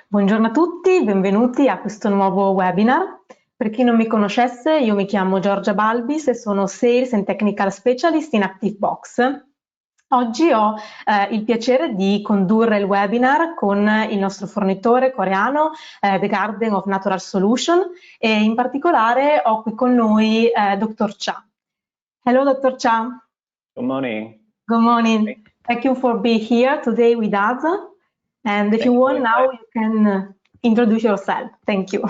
Buongiorno a tutti, benvenuti a questo nuovo webinar. Per chi non mi conoscesse, io mi chiamo Giorgia Balbis e sono Sales and Technical Specialist in ActiveBox. Oggi ho il piacere di condurre il webinar con il nostro fornitore coreano, The Garden of Natural Solution, e in particolare ho qui con noi Dr. Cha. Hello, Dr. Cha. Good morning. Good morning. Thank you for being here today with us. And if you want now, you can introduce yourself. Thank you.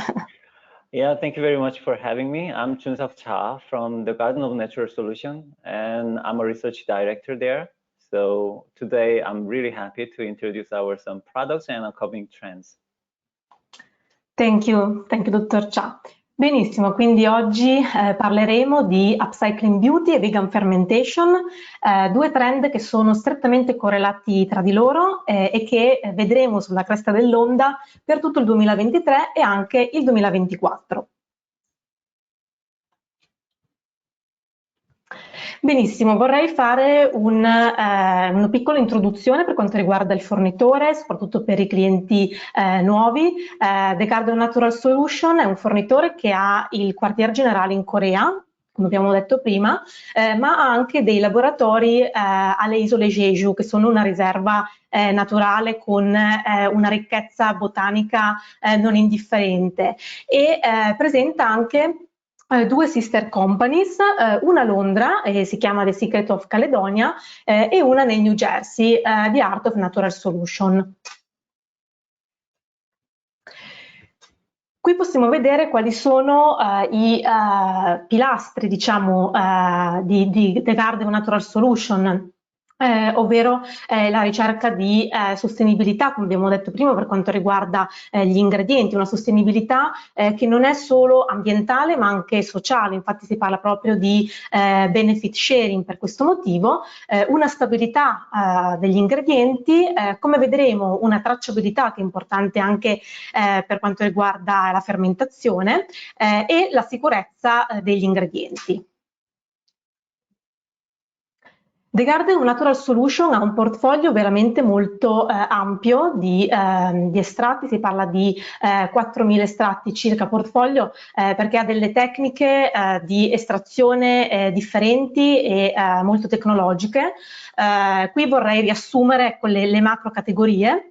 Yeah, thank you very much for having me. I'm Junseok Cha from the Garden of Natural Solution, and I'm a research director there. So today I'm really happy to introduce some products and upcoming trends. Thank you, Dr. Cha. Benissimo, quindi oggi parleremo di Upcycling Beauty e Vegan Fermentation, due trend che sono strettamente correlati tra di loro e che vedremo sulla cresta dell'onda per tutto il 2023 e anche il 2024. Benissimo, vorrei fare una piccola introduzione per quanto riguarda il fornitore, soprattutto per i clienti nuovi. The Garden Natural Solution è un fornitore che ha il quartier generale in Corea, come abbiamo detto prima, ma ha anche dei laboratori alle isole Jeju, che sono una riserva naturale con una ricchezza botanica non indifferente, e presenta anche due sister companies, una a Londra, si chiama The Secret of Caledonia, e una nel New Jersey, The Art of Natural Solution. Qui possiamo vedere quali sono i pilastri, diciamo, di The Garden of Natural Solution. Ovvero la ricerca di sostenibilità, come abbiamo detto prima, per quanto riguarda gli ingredienti, una sostenibilità che non è solo ambientale ma anche sociale. Infatti si parla proprio di benefit sharing per questo motivo, una stabilità degli ingredienti, come vedremo una tracciabilità che è importante anche per quanto riguarda la fermentazione, e la sicurezza degli ingredienti. The Garden Natural Solution ha un portfolio veramente molto ampio di estratti, si parla di 4.000 estratti circa portfolio, perché ha delle tecniche di estrazione differenti e molto tecnologiche. Qui vorrei riassumere le macro categorie.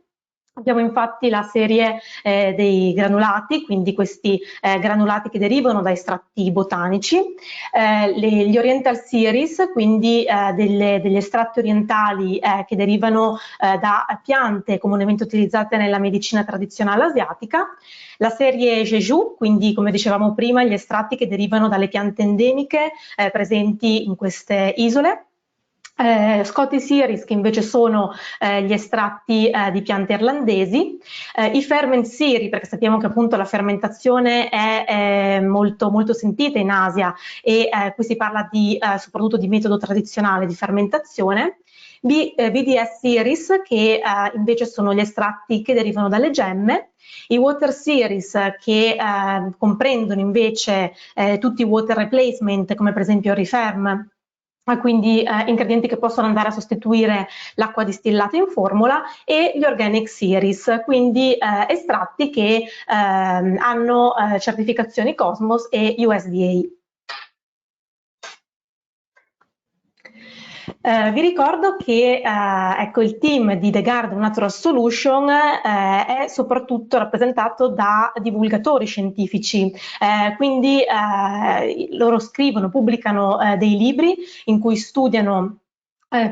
Abbiamo infatti la serie dei granulati, quindi questi granulati che derivano da estratti botanici, gli Oriental Series, quindi degli estratti orientali che derivano da piante comunemente utilizzate nella medicina tradizionale asiatica, la serie Jeju, quindi come dicevamo prima gli estratti che derivano dalle piante endemiche presenti in queste isole, Scottish Series, che invece sono gli estratti di piante irlandesi, i Ferment Series, perché sappiamo che appunto la fermentazione è molto, molto sentita in Asia, e qui si parla soprattutto di metodo tradizionale di fermentazione, VDS Series, che invece sono gli estratti che derivano dalle gemme, i Water Series, che comprendono invece tutti i water replacement, come per esempio il Referm, quindi ingredienti che possono andare a sostituire l'acqua distillata in formula, e gli Organic Series, quindi estratti che hanno certificazioni Cosmos e USDA. Vi ricordo che ecco, il team di The Garden Natural Solution è soprattutto rappresentato da divulgatori scientifici, quindi loro scrivono, pubblicano dei libri in cui studiano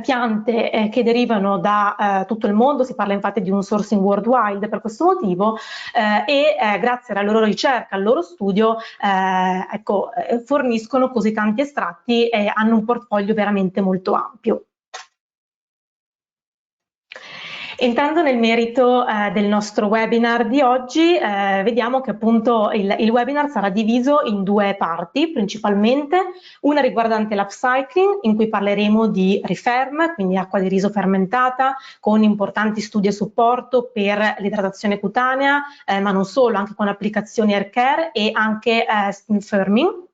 piante che derivano da tutto il mondo. Si parla infatti di un sourcing worldwide per questo motivo, e grazie alla loro ricerca, al loro studio, ecco, forniscono così tanti estratti e hanno un portfolio veramente molto ampio. Entrando nel merito del nostro webinar di oggi, vediamo che appunto il webinar sarà diviso in due parti principalmente, una riguardante l'upcycling, in cui parleremo di Referm, quindi acqua di riso fermentata, con importanti studi a supporto per l'idratazione cutanea, ma non solo, anche con applicazioni hair care e anche skin firming.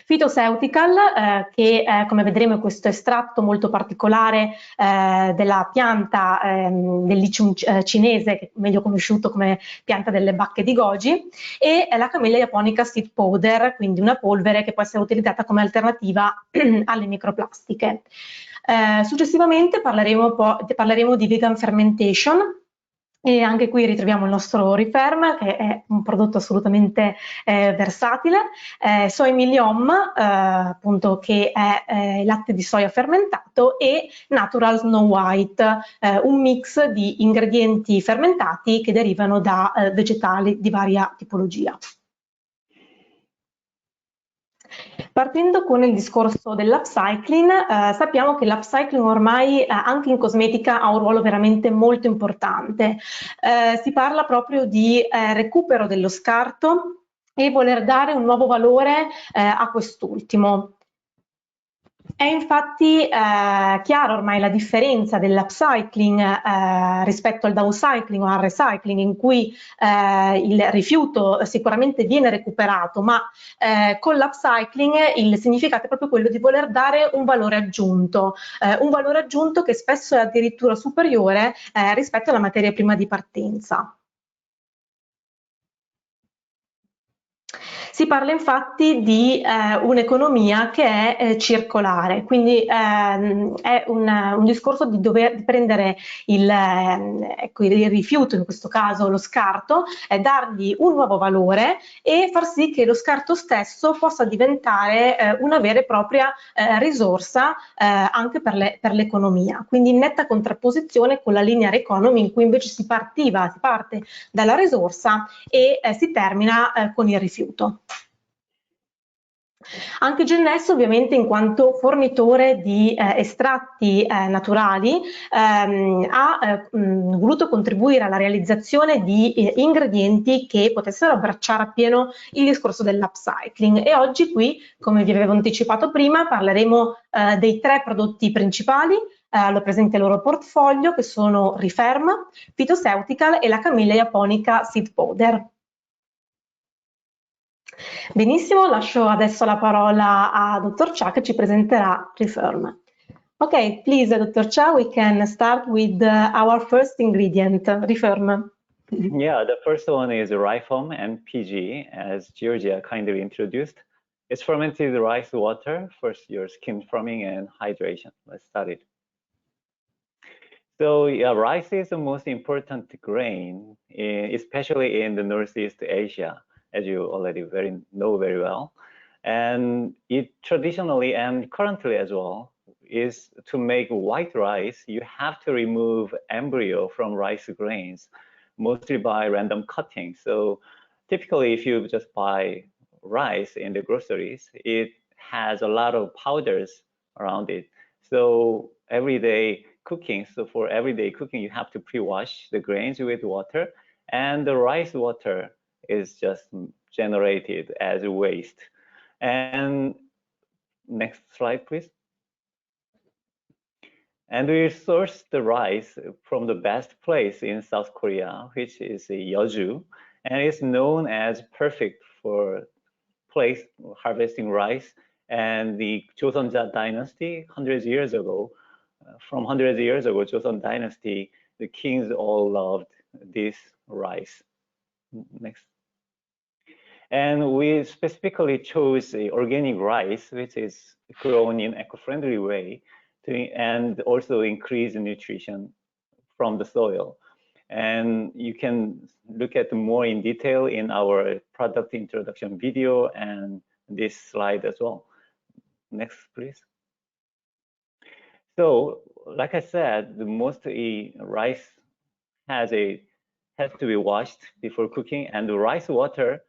Phytoceutical, che come vedremo è questo estratto molto particolare della pianta del licium cinese, che è meglio conosciuto come pianta delle bacche di goji, e la camellia japonica seed powder, quindi una polvere che può essere utilizzata come alternativa alle microplastiche. Successivamente parleremo di vegan fermentation, e anche qui ritroviamo il nostro Referm, che è un prodotto assolutamente versatile, soy million, appunto, che è latte di soia fermentato, e Natural Snow White, un mix di ingredienti fermentati che derivano da vegetali di varia tipologia. Partendo con il discorso dell'upcycling, sappiamo che l'upcycling ormai anche in cosmetica ha un ruolo veramente molto importante. Si parla proprio di recupero dello scarto e voler dare un nuovo valore a quest'ultimo. È infatti chiara ormai la differenza dell'upcycling rispetto al downcycling o al recycling, in cui il rifiuto sicuramente viene recuperato, ma con l'upcycling il significato è proprio quello di voler dare un valore aggiunto che spesso è addirittura superiore rispetto alla materia prima di partenza. Si parla infatti di un'economia che è circolare, quindi è un discorso di dover prendere ecco, il rifiuto, in questo caso lo scarto, dargli un nuovo valore e far sì che lo scarto stesso possa diventare una vera e propria risorsa anche per l'economia. Quindi in netta contrapposizione con la linear economy, in cui invece si parte dalla risorsa e si termina con il rifiuto. Anche Gennesso, ovviamente, in quanto fornitore di estratti naturali, ha voluto contribuire alla realizzazione di ingredienti che potessero abbracciare appieno il discorso dell'upcycling, e oggi qui, come vi avevo anticipato prima, parleremo dei 3 prodotti principali. Lo presente il loro portfolio, che sono Referm, Phytoceutical e la camellia japonica seed powder. Benissimo, lascio adesso la parola a Dr. Cha, che ci presenterà Referm. Okay, please, Dr. Cha, we can start with our first ingredient, Referm. Yeah, the first one is rye foam and PG, as Georgia kindly introduced. It's fermented rice water for your skin firming and hydration. Let's start it. So yeah, rice is the most important grain, especially in the Northeast Asia, as you already know very well. And it traditionally and currently as well is to make white rice, you have to remove embryo from rice grains, mostly by random cutting. So typically, if you just buy rice in the groceries, it has a lot of powders around it. So everyday cooking, you have to pre-wash the grains with water, and the rice water is just generated as waste. And next slide, please. And we source the rice from the best place in South Korea, which is Yeoju, and it's known as perfect for place harvesting rice. And the Joseon dynasty, hundreds of years ago, Joseon dynasty, the kings all loved this rice. Next. And we specifically chose organic rice, which is grown in eco-friendly way, and also increase nutrition from the soil. And you can look at more in detail in our product introduction video and this slide as well. Next, please. So, like I said, the most rice has to be washed before cooking, and the rice water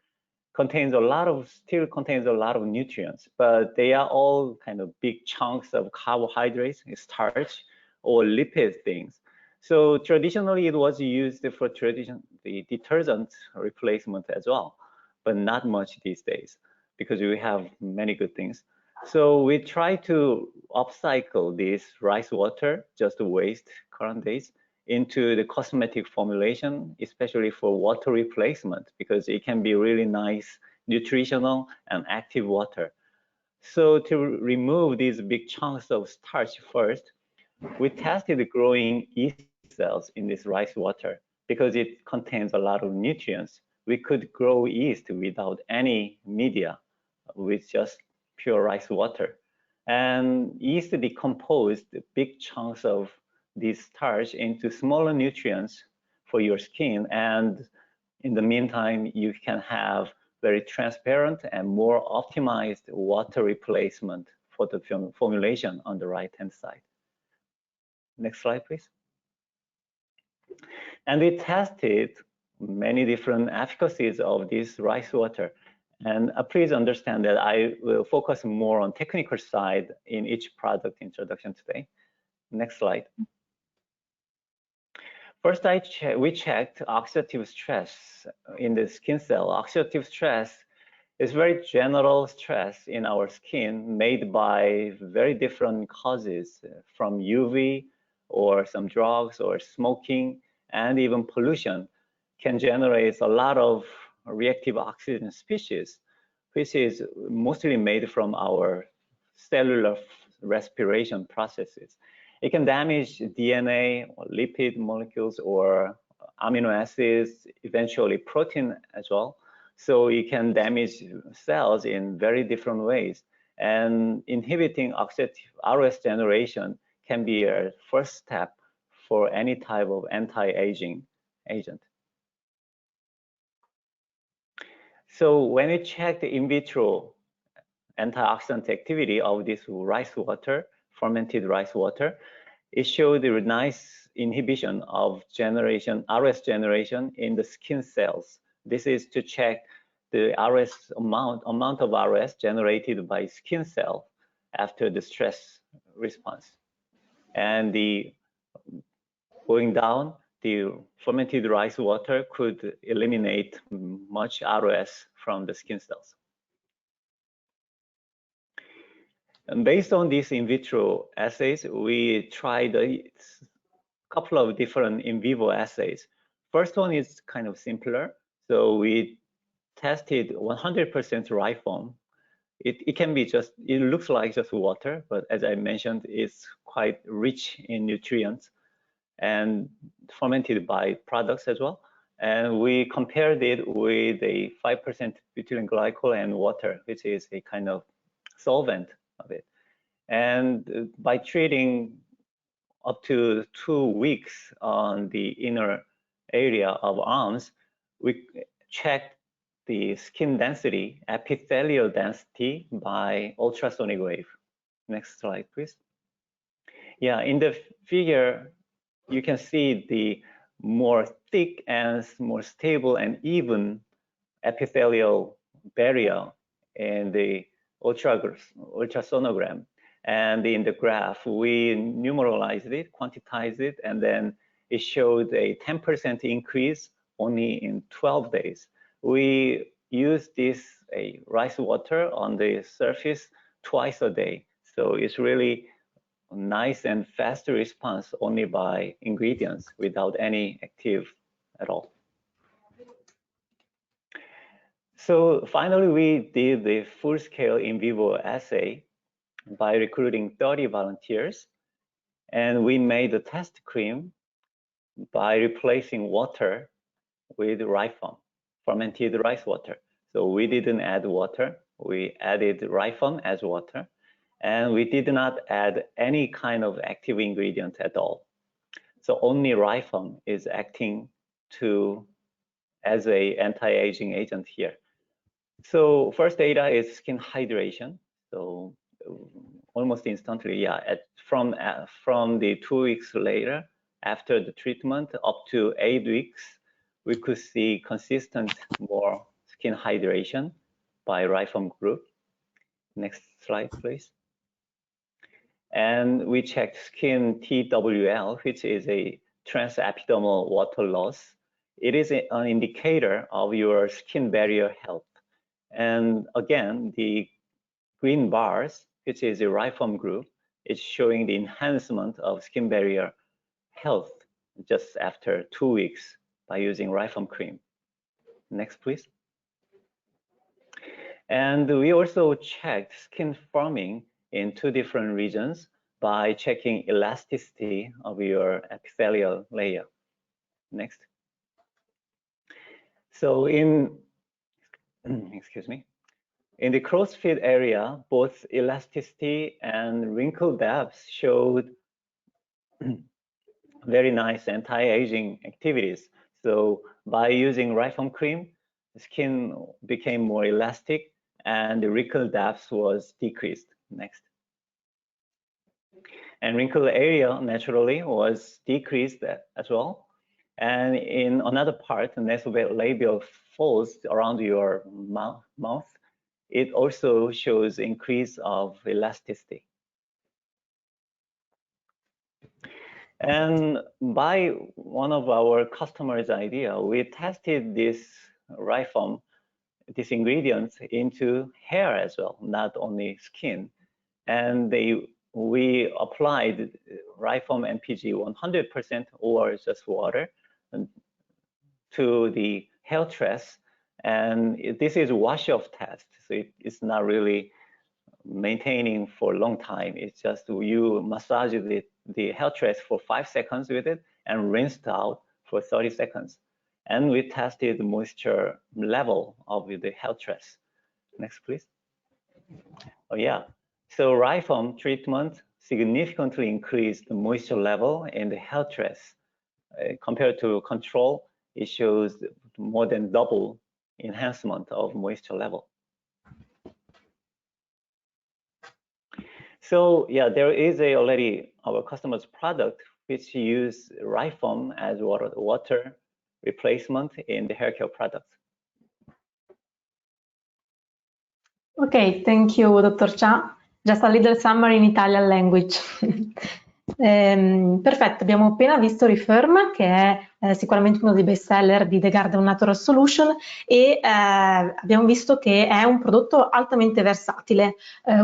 still contains a lot of nutrients, but they are all kind of big chunks of carbohydrates, starch, or lipid things. So traditionally, it was used for the detergent replacement as well, but not much these days because we have many good things. So we try to upcycle this rice water, just waste current days, into the cosmetic formulation, especially for water replacement, because it can be really nice, nutritional, and active water. So to remove these big chunks of starch first, we tested growing yeast cells in this rice water because it contains a lot of nutrients. We could grow yeast without any media, with just pure rice water. And yeast decomposed big chunks of this starch into smaller nutrients for your skin. And in the meantime, you can have very transparent and more optimized water replacement for the formulation on the right-hand side. Next slide, please. And we tested many different efficacies of this rice water. And please understand that I will focus more on technical side in each product introduction today. Next slide. First, we checked oxidative stress in the skin cell. Oxidative stress is very general stress in our skin made by very different causes from UV or some drugs or smoking and even pollution can generate a lot of reactive oxygen species, which is mostly made from our cellular respiration processes. It can damage DNA or lipid molecules or amino acids, eventually protein as well. So it can damage cells in very different ways. And inhibiting oxidative ROS generation can be a first step for any type of anti-aging agent. So when we check the in vitro antioxidant activity of this rice water, fermented rice water, it showed a nice inhibition of ROS generation in the skin cells. This is to check the ROS amount of ROS generated by skin cell after the stress response. And going down, the fermented rice water could eliminate much ROS from the skin cells. And based on these in vitro assays, we tried a couple of different in vivo assays. First one is kind of simpler. So we tested 100% rye foam. It can be just, it looks like just water, but as I mentioned, it's quite rich in nutrients and fermented by products as well. And we compared it with a 5% butylene glycol and water, which is a kind of solvent of it. And by treating up to 2 weeks on the inner area of arms, we checked the skin density, epithelial density by ultrasonic wave. Next slide, please. Yeah, in the figure, you can see the more thick and more stable and even epithelial barrier in the ultrasonogram. And in the graph, we numeralized it, quantized it, and then it showed a 10% increase only in 12 days. We use this rice water on the surface twice a day. So it's really nice and fast response only by ingredients without any active at all. So finally, we did the full-scale in vivo assay by recruiting 30 volunteers, and we made the test cream by replacing water with rye foam, fermented rice water. So we didn't add water, we added rye foam as water, and we did not add any kind of active ingredient at all. So only rye foam is acting as a anti-aging agent here. So first data is skin hydration. So almost instantly, yeah, from the 2 weeks later, after the treatment, up to 8 weeks, we could see consistent more skin hydration by rye foam group. Next slide, please. And we checked skin TWL, which is a transepidermal water loss. It is an indicator of your skin barrier health. And again, the green bars, which is a rye foam group, is showing the enhancement of skin barrier health just after 2 weeks by using rye foam cream. Next, please. And we also checked skin firming in 2 different regions by checking elasticity of your epithelial layer. Next. So excuse me, in the crossfit area, both elasticity and wrinkle depth showed very nice anti-aging activities. So by using Rifam cream, the skin became more elastic and the wrinkle depth was decreased. Next. And wrinkle area naturally was decreased as well. And in another part, the nasolabial folds around your mouth, it also shows increase of elasticity. And by one of our customers' idea, we tested this Rifam, these ingredients into hair as well, not only skin. And we applied Rifam MPG 100% or just water to the hair tress. And this is wash-off test, so it's not really maintaining for a long time. It's just you massage the hair tress for 5 seconds with it and rinsed out for 30 seconds. And we tested the moisture level of the hair tress. Next, please. Oh yeah, so Rifam treatment significantly increased the moisture level in the hair tress. Compared to control, it shows more than double enhancement of moisture level. So yeah, there is already our customer's product which use Rifam as water replacement in the hair care products. Okay, thank you, Dr. Cha. Just a little summary in Italian language. Perfetto, abbiamo appena visto Refirm, che è sicuramente uno dei best seller di The Garden Natural Solution, e abbiamo visto che è un prodotto altamente versatile,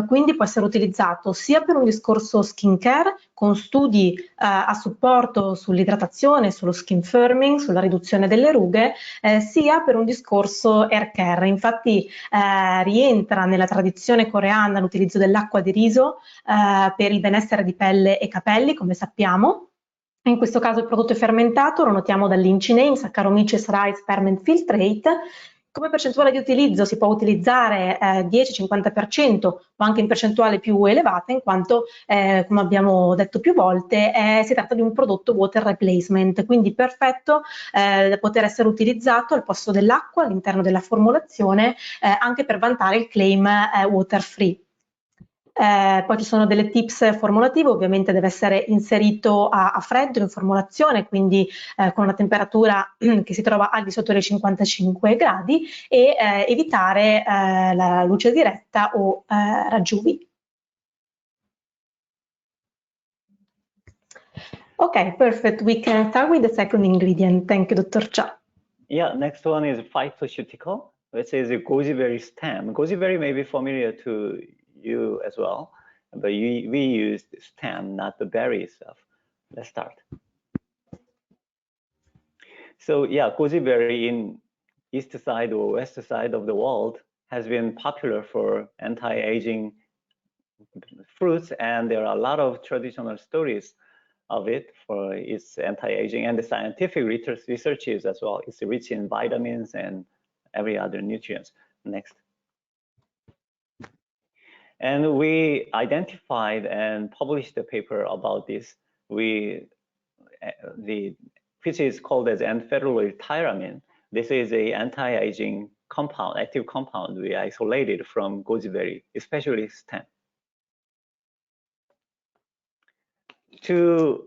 quindi può essere utilizzato sia per un discorso skincare, con studi a supporto sull'idratazione, sullo skin firming, sulla riduzione delle rughe, sia per un discorso hair care. Infatti rientra nella tradizione coreana l'utilizzo dell'acqua di riso per il benessere di pelle e capelli, come sappiamo. In questo caso il prodotto è fermentato, lo notiamo dall'Inciname, Saccharomyces rice Ferment Filtrate. Come percentuale di utilizzo si può utilizzare 10-50% o anche in percentuale più elevata, in quanto, come abbiamo detto più volte, si tratta di un prodotto water replacement, quindi perfetto da poter essere utilizzato al posto dell'acqua all'interno della formulazione, anche per vantare il claim water free. Poi ci sono delle tips formulative, ovviamente deve essere inserito a freddo in formulazione, quindi con una temperatura che si trova al di sotto dei 55 gradi e evitare la luce diretta o raggi UV. Okay, perfect. We can start with the second ingredient. Thank you, Dr. Cha. Yeah, next one is phytoceutical, which is a goji berry stem. Goji berry may be familiar to you as well, but we use the stem, not the berry itself. Let's start. So yeah, goji berry in east side or west side of the world has been popular for anti-aging fruits, and there are a lot of traditional stories of it for its anti-aging, and the scientific researches as well. It's rich in vitamins and every other nutrients. Next. And we identified and published a paper about this. Which is called as N-phenylethyramine. This is a anti-aging compound, active compound we isolated from goji berry, especially stem. To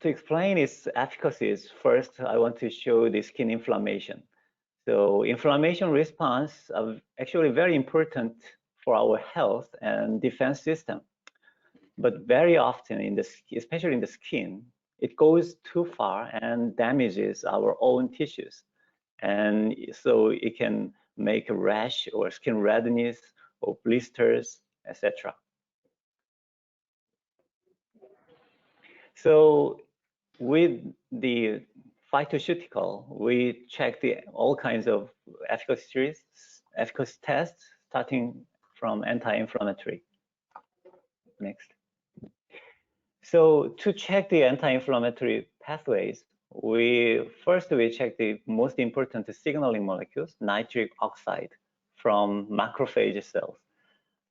explain its efficacies, first I want to show the skin inflammation. So inflammation response are actually very important for our health and defense system. But very often, especially in the skin, it goes too far and damages our own tissues. And so it can make a rash or skin redness or blisters, etc. So with the phytoceutical, we checked all kinds of efficacies efficacy tests, starting from anti-inflammatory. Next. So to check the anti-inflammatory pathways, we check the most important signaling molecules, nitric oxide, from macrophage cells.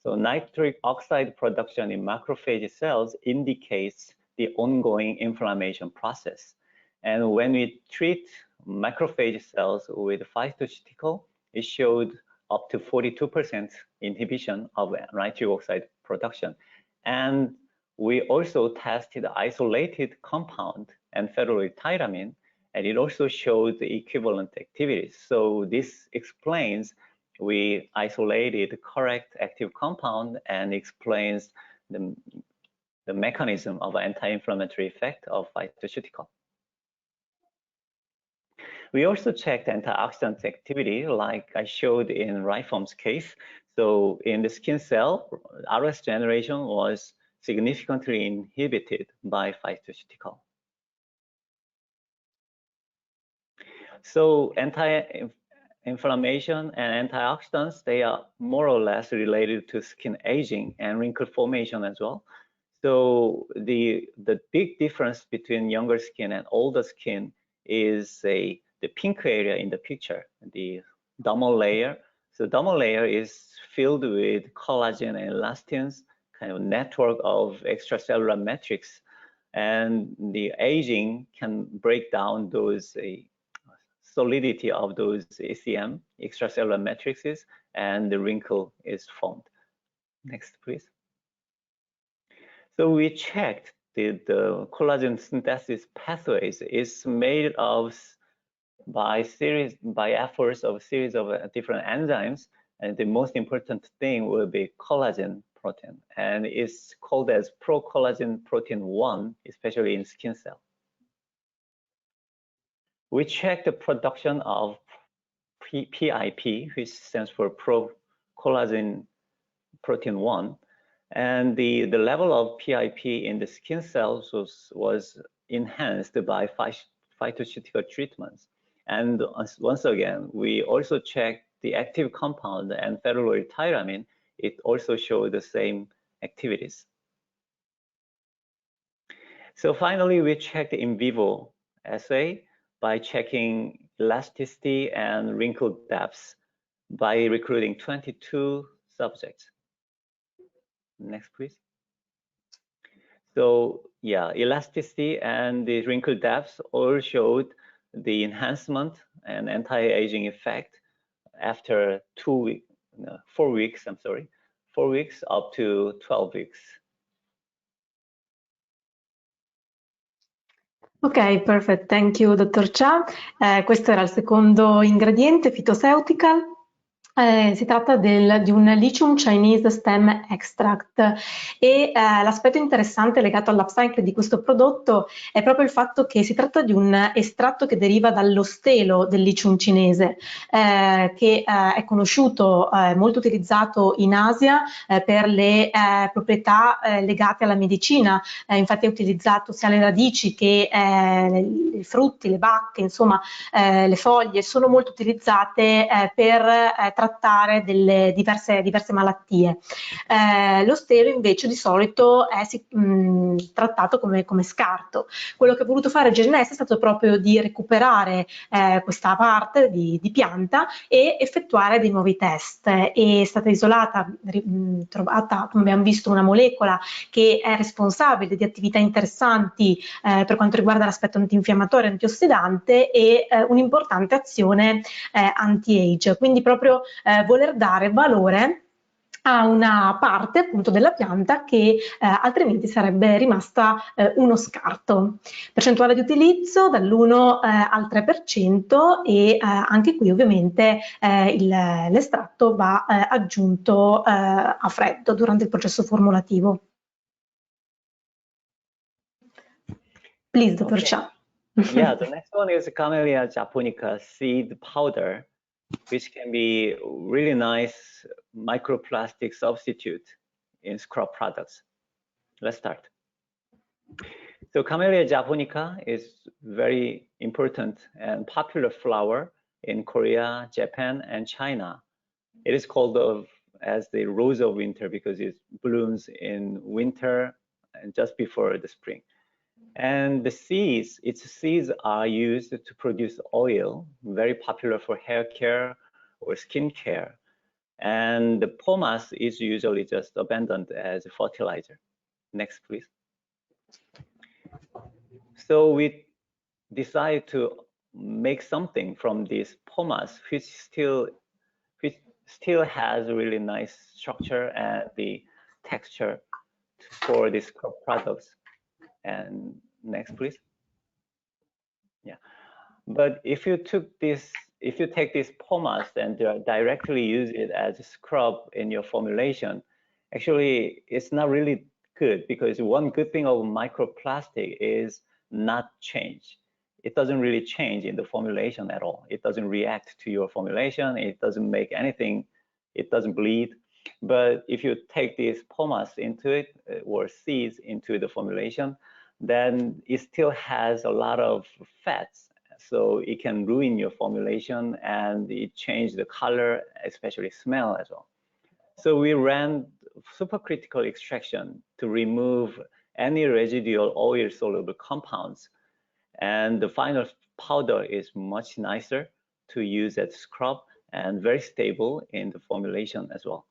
So nitric oxide production in macrophage cells indicates the ongoing inflammation process. And when we treat macrophage cells with phytoceutical, it showed up to 42% inhibition of nitric oxide production. And we also tested isolated compound and phenolphthalein, and it also showed the equivalent activities. So this explains we isolated the correct active compound and explains the mechanism of anti-inflammatory effect of phytoceutical. We also checked antioxidant activity, like I showed in Rifom's case. So in the skin cell, RS generation was significantly inhibited by phytoceutical. So anti-inflammation and antioxidants, they are more or less related to skin aging and wrinkle formation as well. So the big difference between younger skin and older skin is the pink area in the picture, the dermal layer. So dermal layer is filled with collagen and elastins, kind of network of extracellular matrix, and the aging can break down those solidity of those ECM, extracellular matrices, and the wrinkle is formed. Next, please. So we checked the collagen synthesis pathways is made of by efforts of a series of different enzymes, and the most important thing will be collagen protein, and it's called as pro-collagen protein 1, especially in skin cell. We checked the production of PIP, which stands for pro-collagen protein 1, and the level of PIP in the skin cells was enhanced by phytoceutical treatments. And once again, we also checked the active compound and phenolphthalein. It also showed the same activities. So finally, we checked in vivo assay by checking elasticity and wrinkle depths by recruiting 22 subjects. Next, please. So yeah, elasticity and the wrinkle depths all showed the enhancement and anti-aging effect after 4 weeks, 4 weeks up to 12 weeks. Ok, perfect, thank you, Dr. Cha. Questo era il secondo ingrediente, phytoceutical. Si tratta di un lithium Chinese stem extract e l'aspetto interessante legato all'upcycling di questo prodotto è proprio il fatto che si tratta di un estratto che deriva dallo stelo del lithium cinese, che è conosciuto, molto utilizzato in Asia per le proprietà legate alla medicina. Infatti è utilizzato sia le radici che i frutti, le bacche, insomma le foglie sono molto utilizzate per trattare delle diverse malattie. Lo stelo invece di solito è trattato come scarto. Quello che ha voluto fare GNS è stato proprio di recuperare questa parte di pianta e effettuare dei nuovi test. È stata trovata, come abbiamo visto, una molecola che è responsabile di attività interessanti per quanto riguarda l'aspetto antinfiammatorio e antiossidante e un'importante azione anti-age, quindi proprio voler dare valore a una parte appunto della pianta che altrimenti sarebbe rimasta uno scarto. Percentuale di utilizzo dall'1 al 3% e anche qui ovviamente l'estratto va aggiunto a freddo durante il processo formulativo. Please, Dr. Cha. Yeah, the next one is Camellia japonica seed powder, which can be really nice microplastic substitute in scrub products. Let's start. So Camellia japonica is very important and popular flower in Korea, Japan, and China. It is called as the rose of winter because it blooms in winter and just before the spring. And the seeds, its seeds are used to produce oil, very popular for hair care or skin care. And the pomace is usually just abandoned as a fertilizer. Next, please. So we decide to make something from this pomace, which still has a really nice structure and the texture for these crop products. And next, please. Yeah, but if you take this pomace and directly use it as a scrub in your formulation, actually it's not really good, because one good thing of microplastic is not change. It doesn't really change in the formulation at all. It doesn't react to your formulation. It doesn't make anything. It doesn't bleed. But if you take this pomace into it or seeds into the formulation, then it still has a lot of fats. So it can ruin your formulation and it changes the color, especially smell as well. So we ran supercritical extraction to remove any residual oil soluble compounds. And the final powder is much nicer to use as scrub and very stable in the formulation as well.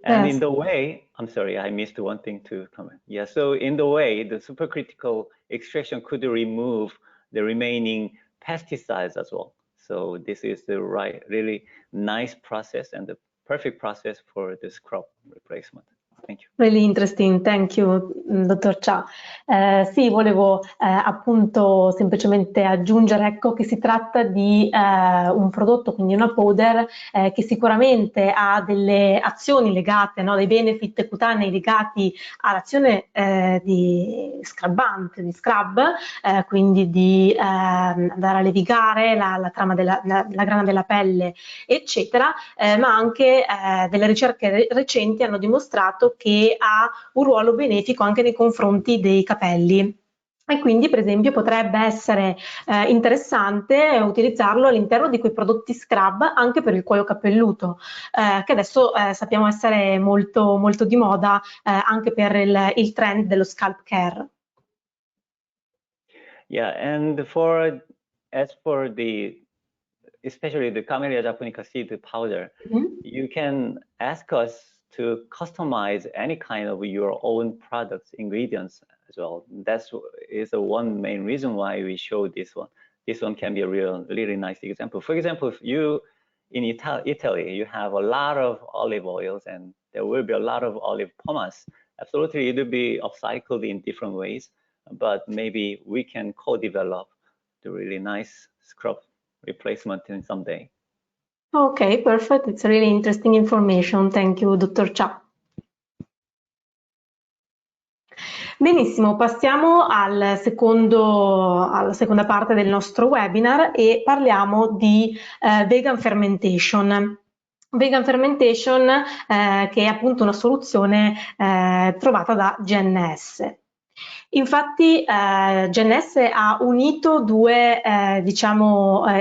And in the way, I'm sorry, I missed one thing to comment. Yeah, so in the way, the supercritical extraction could remove the remaining pesticides as well. So this is the really nice process and the perfect process for the scrub replacement. Thank you. Really interesting, thank you, dottor Cha. Sì, volevo appunto semplicemente aggiungere, ecco, che si tratta di un prodotto, quindi una powder, che sicuramente ha delle azioni legate, no, dei benefit cutanei legati all'azione di scrubbante, di scrub, quindi di andare a levigare la trama la grana della pelle, eccetera, ma anche delle ricerche recenti hanno dimostrato che ha un ruolo benefico anche nei confronti dei capelli. E quindi, per esempio, potrebbe essere interessante utilizzarlo all'interno di quei prodotti scrub anche per il cuoio capelluto, che adesso sappiamo essere molto, molto di moda anche per il trend dello scalp care. Yeah, and as for especially the Camellia japonica seed powder, you can ask us to customize any kind of your own products, ingredients as well. That is one main reason why we show this one. This one can be a really nice example. For example, if you in Italy, you have a lot of olive oils and there will be a lot of olive pomace. Absolutely, it will be upcycled in different ways, but maybe we can co-develop the really nice scrub replacement in someday. Okay, perfect. It's really interesting information. Thank you, Dr. Cha. Benissimo, passiamo alla seconda parte del nostro webinar e parliamo di vegan fermentation. Vegan fermentation che è appunto una soluzione trovata da GNS. Infatti GNS ha unito due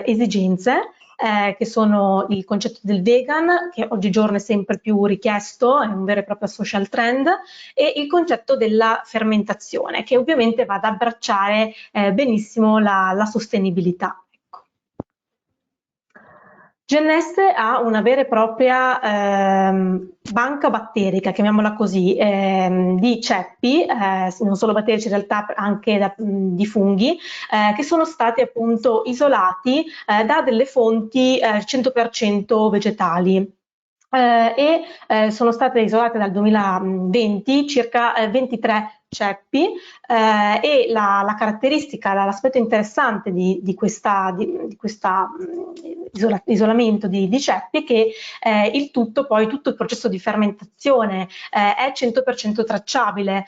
esigenze che sono il concetto del vegan, che oggigiorno è sempre più richiesto, è un vero e proprio social trend, e il concetto della fermentazione, che ovviamente va ad abbracciare benissimo la sostenibilità. GNS ha una vera e propria banca batterica, chiamiamola così, di ceppi, non solo batterici in realtà anche di funghi, che sono stati appunto isolati da delle fonti 100% vegetali. Sono state isolate dal 2020 circa 23 ceppi e la caratteristica, l'aspetto interessante di questo isolamento di ceppi è che tutto il processo di fermentazione è 100% tracciabile,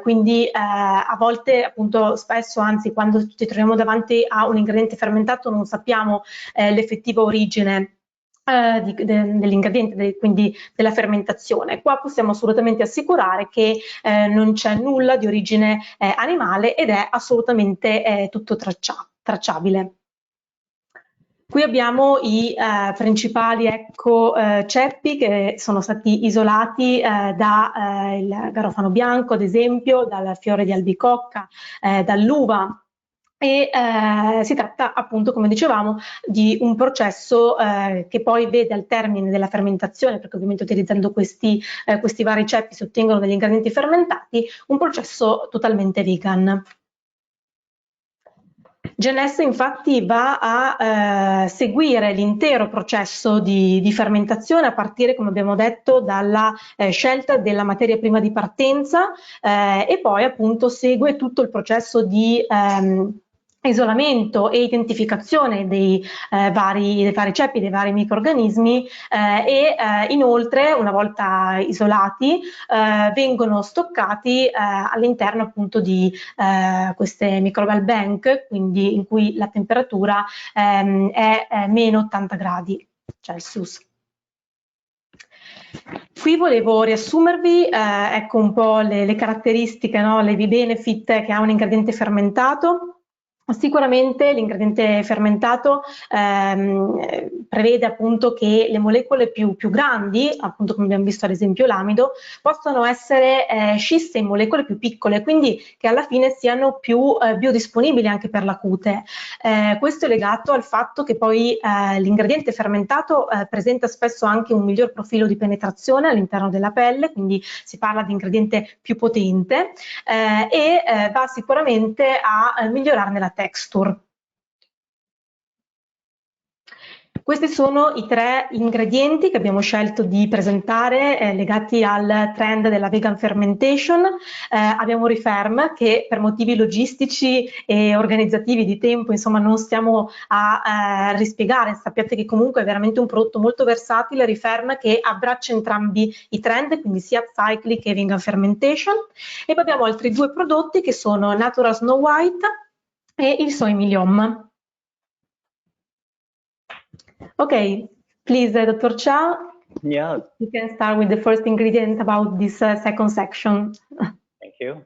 quindi a volte appunto spesso, anzi quando ci troviamo davanti a un ingrediente fermentato non sappiamo l'effettiva origine dell'ingrediente, quindi della fermentazione. Qua possiamo assolutamente assicurare che non c'è nulla di origine animale ed è assolutamente tutto tracciabile. Qui abbiamo i principali ceppi che sono stati isolati dal garofano bianco, ad esempio, dal fiore di albicocca, dall'uva. E si tratta appunto, come dicevamo, di un processo che poi vede al termine della fermentazione, perché ovviamente utilizzando questi vari ceppi si ottengono degli ingredienti fermentati, un processo totalmente vegan. GNS infatti va a seguire l'intero processo di fermentazione a partire, come abbiamo detto, dalla scelta della materia prima di partenza e poi appunto segue tutto il processo di isolamento e identificazione dei vari ceppi, dei vari microrganismi e inoltre, una volta isolati, vengono stoccati all'interno appunto di queste microbial bank, quindi in cui la temperatura è meno 80 gradi Celsius. Qui volevo riassumervi ecco un po' le caratteristiche, no? Le benefit che ha un ingrediente fermentato. Sicuramente l'ingrediente fermentato prevede appunto che le molecole più grandi, appunto come abbiamo visto ad esempio l'amido, possono essere scisse in molecole più piccole, quindi che alla fine siano più biodisponibili anche per la cute. Questo è legato al fatto che poi l'ingrediente fermentato presenta spesso anche un miglior profilo di penetrazione all'interno della pelle, quindi si parla di ingrediente più potente e va sicuramente a migliorarne la texture. Questi sono i 3 ingredienti che abbiamo scelto di presentare legati al trend della vegan fermentation. Abbiamo Referm che per motivi logistici e organizzativi di tempo insomma non stiamo a rispiegare, sappiate che comunque è veramente un prodotto molto versatile, Referm, che abbraccia entrambi i trend, quindi sia Upcycling che vegan fermentation. E poi abbiamo altri 2 prodotti che sono Natural Snow White e il Soy Milium. Okay, please, Dr. Cha, Yeah. you can start with the first ingredient about this second section. Thank you.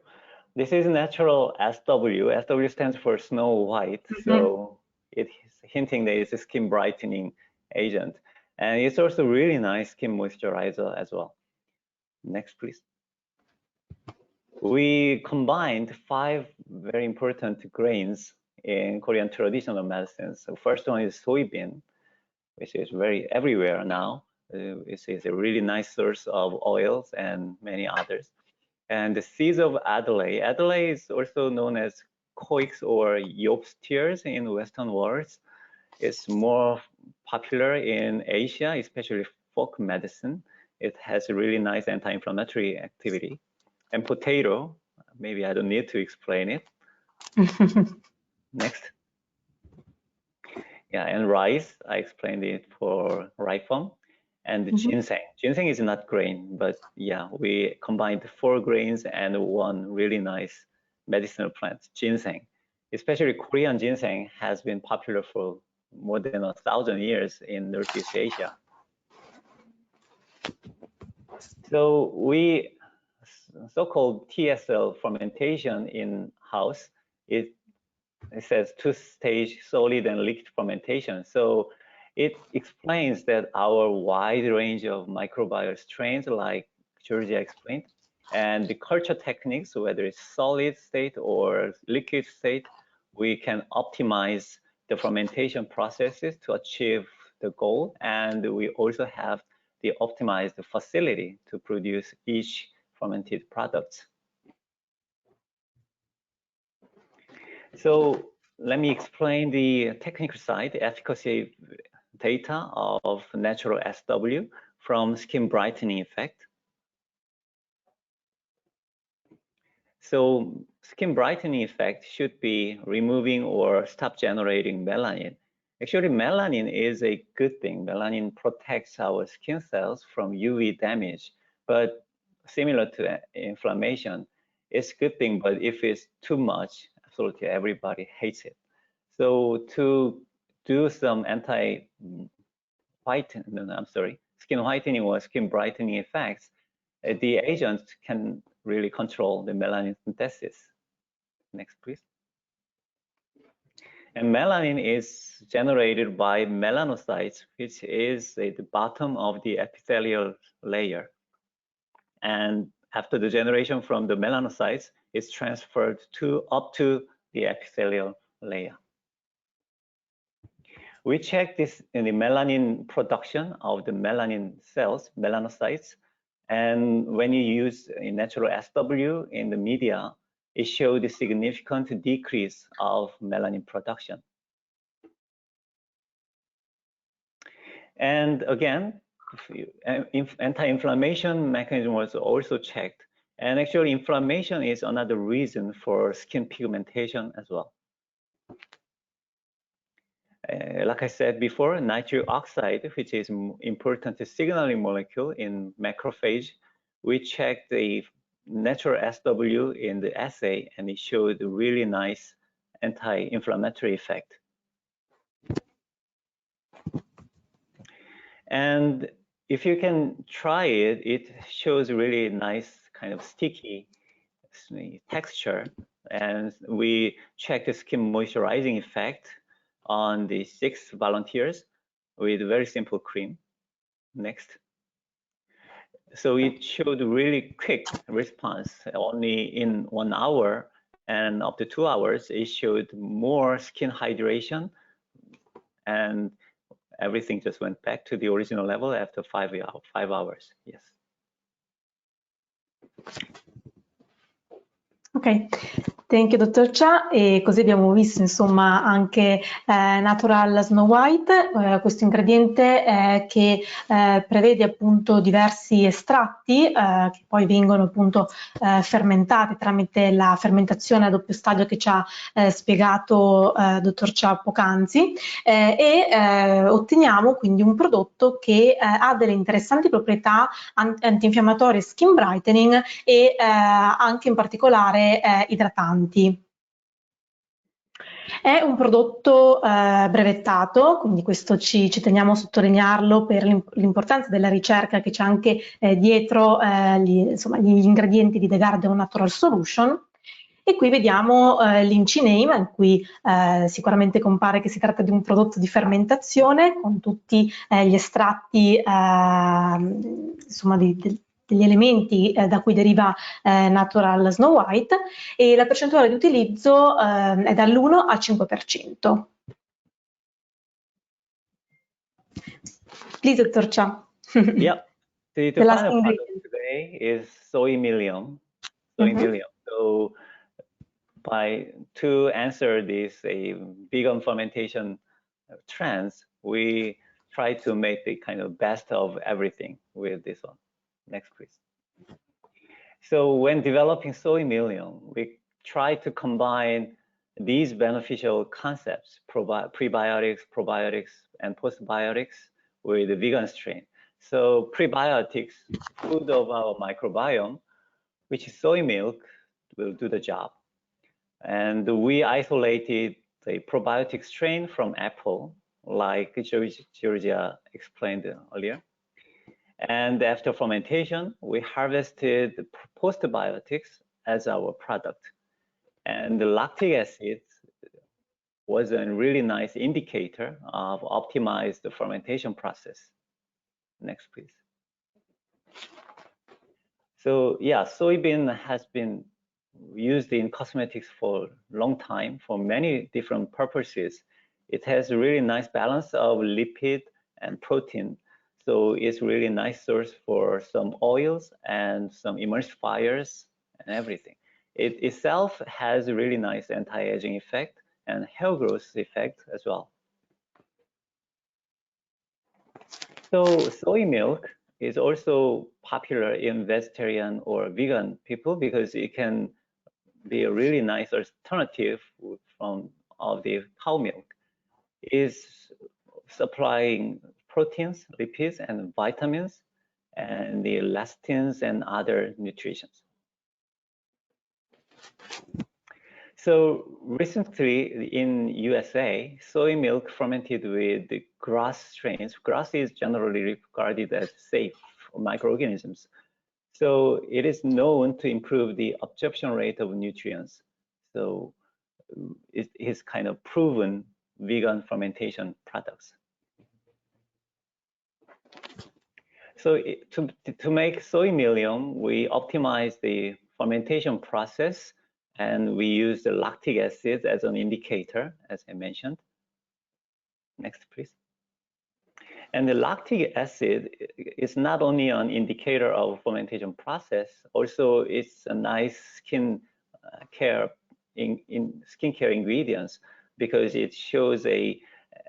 This is natural SW. SW stands for Snow White, so it's hinting that it's a skin brightening agent. And it's also really nice skin moisturizer as well. Next, please. We combined 5 very important grains in Korean traditional medicine. So first one is soybean, which is very everywhere now. It's a really nice source of oils and many others. And the seeds of Adelaide. Adelaide is also known as coix or Yop's tears in Western worlds. It's more popular in Asia, especially folk medicine. It has a really nice anti-inflammatory activity. And potato, maybe I don't need to explain it. Next. Yeah, and rice, I explained it for ripon. And the ginseng. Ginseng is not grain, but yeah, we combined 4 grains and 1 really nice medicinal plant, ginseng. Especially Korean ginseng has been popular for more than 1,000 years in Northeast Asia. So we so-called TSL fermentation in house. It says 2-stage solid and liquid fermentation. So it explains that our wide range of microbial strains, like Georgia explained, and the culture techniques, whether it's solid state or liquid state, we can optimize the fermentation processes to achieve the goal. And we also have the optimized facility to produce each fermented product. So let me explain the technical side, the efficacy data of natural SW from skin brightening effect. So skin brightening effect should be removing or stop generating melanin. Actually, melanin is a good thing. Melanin protects our skin cells from UV damage, but similar to inflammation, it's a good thing, but if it's too much, absolutely everybody hates it. So to do some skin whitening or skin brightening effects, the agent can really control the melanin synthesis. Next, please. And melanin is generated by melanocytes, which is at the bottom of the epithelial layer. And after the generation from the melanocytes, it's transferred up to the epithelial layer. We check this in the melanin production of the melanin cells, melanocytes. And when you use a natural SW in the media, it showed a significant decrease of melanin production. And again, anti-inflammation mechanism was also checked. And actually, inflammation is another reason for skin pigmentation as well. Like I said before, nitric oxide, which is important signaling molecule in macrophage, we checked the natural SW in the assay, and it showed a really nice anti-inflammatory effect. And if you can try it, it shows really nice kind of sticky texture. And we checked the skin moisturizing effect on the 6 volunteers with very simple cream. Next. So it showed really quick response. Only in 1 hour and up to 2 hours, it showed more skin hydration, and everything just went back to the original level after 5 hours. Yes. Ok, thank you dottor Cha. E così abbiamo visto insomma anche Natural Snow White, questo ingrediente che prevede appunto diversi estratti che poi vengono appunto fermentati tramite la fermentazione a doppio stadio che ci ha spiegato dottor Cha poc'anzi, e otteniamo quindi un prodotto che ha delle interessanti proprietà antinfiammatorie, skin brightening e anche in particolare idratanti. È un prodotto brevettato, quindi questo ci teniamo a sottolinearlo per l'importanza della ricerca che c'è anche dietro gli ingredienti di The Garden Natural Solution. E qui vediamo l'INCI name, in cui sicuramente compare che si tratta di un prodotto di fermentazione con tutti gli estratti insomma degli elementi da cui deriva Natural Snow White, e la percentuale di utilizzo è dall'1 al 5%. Please, Dr. Cha. Yep. The final product today is soy milling. So to answer this vegan fermentation trends, we try to make the kind of best of everything with this one. Next, please. So when developing soy milling, we try to combine these beneficial concepts, prebiotics, probiotics, and postbiotics with the vegan strain. So prebiotics, food of our microbiome, which is soy milk, will do the job. And we isolated the probiotic strain from apple, like Georgia explained earlier. And after fermentation, we harvested the postbiotics as our product. And the lactic acid was a really nice indicator of optimized fermentation process. Next, please. So yeah, soybean has been used in cosmetics for a long time for many different purposes. It has a really nice balance of lipid and protein. So it's really nice source for some oils and some emulsifiers and everything. It itself has a really nice anti-aging effect and hair growth effect as well. So soy milk is also popular in vegetarian or vegan people because it can be a really nice alternative from the cow milk. Is supplying proteins, lipids, and vitamins, and the lectins and other nutrients. So recently in USA, soy milk fermented with the grass strains. Grass is generally regarded as safe for microorganisms. So it is known to improve the absorption rate of nutrients. So is kind of proven vegan fermentation products. So to make soy psyllium, we optimize the fermentation process, and we use the lactic acid as an indicator, as I mentioned. Next, please. And the lactic acid is not only an indicator of fermentation process, also it's a nice skin care skincare ingredients, because it shows a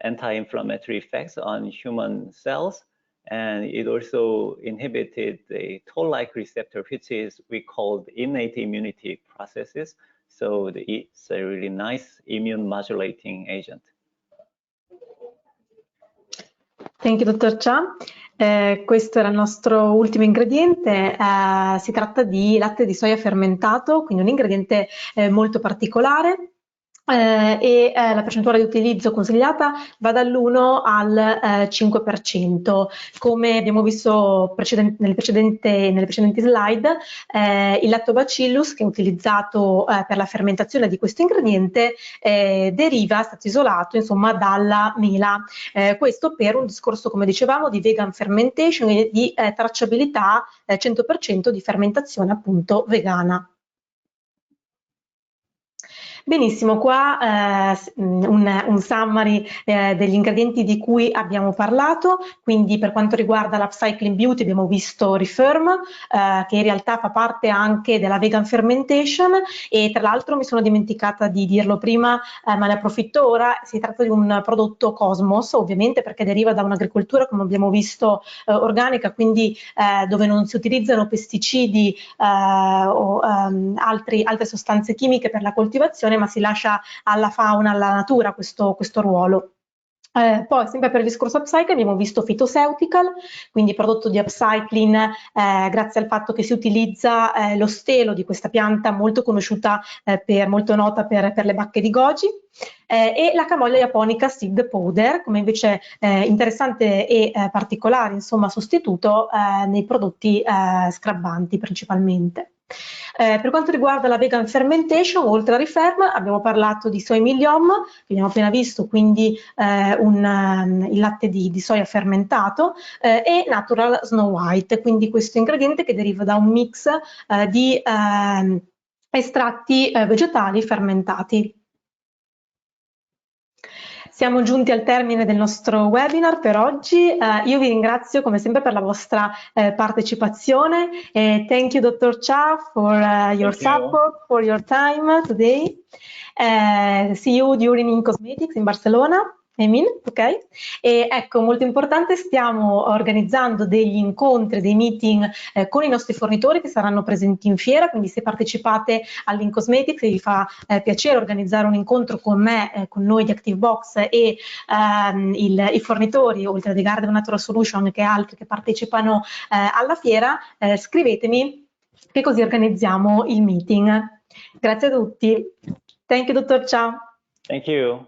anti-inflammatory effects on human cells, and it also inhibited the toll-like receptor, which is we call innate immunity processes. So it's a really nice immune modulating agent. Thank you, Dottor Cha. Questo era il nostro ultimo ingrediente, si tratta di latte di soia fermentato, quindi un ingrediente molto particolare. La percentuale di utilizzo consigliata va dall'1 al 5%. Come abbiamo visto nelle precedenti slide, il Lactobacillus, che è utilizzato per la fermentazione di questo ingrediente, è stato isolato insomma dalla mela. Questo per un discorso, come dicevamo, di vegan fermentation e di tracciabilità 100% di fermentazione appunto vegana. Benissimo, qua un summary degli ingredienti di cui abbiamo parlato. Quindi per quanto riguarda l'Upcycling Beauty abbiamo visto Reform, che in realtà fa parte anche della vegan fermentation, e tra l'altro mi sono dimenticata di dirlo prima, ma ne approfitto ora. Si tratta di un prodotto Cosmos, ovviamente, perché deriva da un'agricoltura, come abbiamo visto, organica, quindi dove non si utilizzano pesticidi o altre sostanze chimiche per la coltivazione, ma si lascia alla fauna, alla natura questo ruolo. Poi sempre per il discorso upcycle abbiamo visto phytoceutical, quindi prodotto di upcycling grazie al fatto che si utilizza lo stelo di questa pianta molto conosciuta, molto nota per le bacche di goji, e la camoglia japonica seed powder come invece interessante e particolare insomma sostituto nei prodotti scrabbanti principalmente. Per quanto riguarda la vegan fermentation, oltre a Reform abbiamo parlato di soy psyllium, che abbiamo appena visto, quindi il latte di soia fermentato, e natural snow white, quindi questo ingrediente che deriva da un mix di estratti vegetali fermentati. Siamo giunti al termine del nostro webinar per oggi. Io vi ringrazio come sempre per la vostra partecipazione. Thank you, Dr. Cha, for your support, for your time today. See you during In Cosmetics in Barcelona. Ok? E ecco, molto importante, stiamo organizzando degli incontri, dei meeting con i nostri fornitori che saranno presenti in fiera, quindi se partecipate all'In Cosmetics e vi fa piacere organizzare un incontro con me, con noi di ActiveBox e i fornitori, oltre a The Garden Natural Solution che altri che partecipano alla fiera, scrivetemi che così organizziamo il meeting. Grazie a tutti. Thank you, Dr. Cha. Thank you.